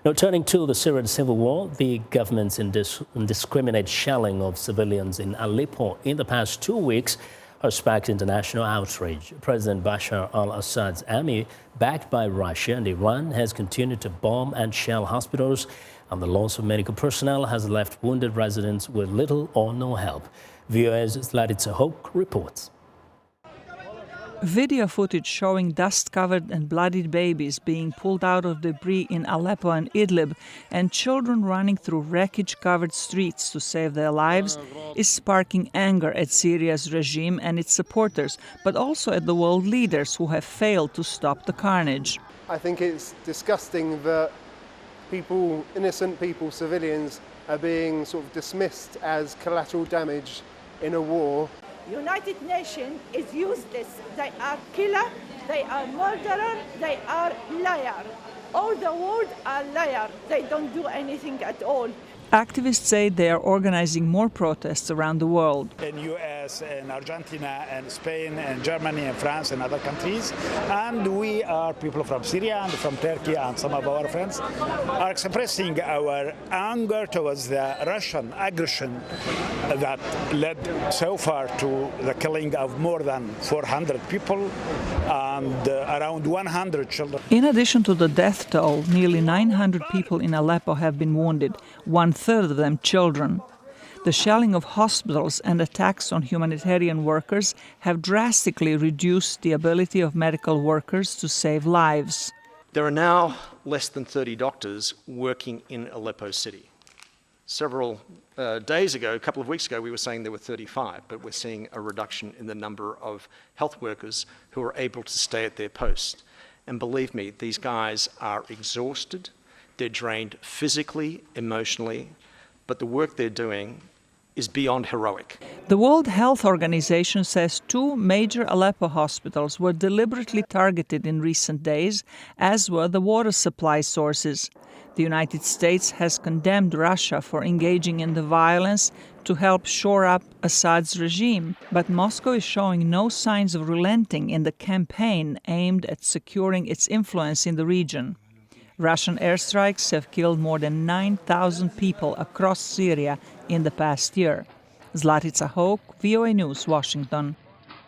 Now, turning to the Syrian civil war, the government's indiscriminate shelling of civilians in Aleppo in the past 2 weeks has sparked international outrage. President Bashar al-Assad's army, backed by Russia and Iran, has continued to bomb and shell hospitals, and the loss of medical personnel has left wounded residents with little or no help. VOA's Zlatica Hoke reports. Video footage showing dust-covered and bloodied babies being pulled out of debris in Aleppo and Idlib and children running through wreckage-covered streets to save their lives is sparking anger at Syria's regime and its supporters, but also at the world leaders who have failed to stop the carnage. I think it's disgusting that people, innocent people, civilians, are being sort of dismissed as collateral damage in a war. United Nations is useless. They are killer, they are murderer, they are liar. All the world are liar. They don't do anything at all. Activists say they are organizing more protests around the world. In US, in Argentina, and Spain, and Germany, and France, and other countries. And we are people from Syria and from Turkey, and some of our friends are expressing our anger towards the Russian aggression that led so far to the killing of more than 400 people and around 100 children. In addition to the death toll, nearly 900 people in Aleppo have been wounded, one-third of them children. The shelling of hospitals and attacks on humanitarian workers have drastically reduced the ability of medical workers to save lives. There are now less than 30 doctors working in Aleppo city. Several days ago, a couple of weeks ago, we were saying there were 35, but we're seeing a reduction in the number of health workers who are able to stay at their post. And believe me, these guys are exhausted, they're drained physically, emotionally, but the work they're doing is beyond heroic. The World Health Organization says 2 major Aleppo hospitals were deliberately targeted in recent days, as were the water supply sources. The United States has condemned Russia for engaging in the violence to help shore up Assad's regime, but Moscow is showing no signs of relenting in the campaign aimed at securing its influence in the region. Russian airstrikes have killed more than 9,000 people across Syria in the past year. Zlatica Hoke, VOA News, Washington.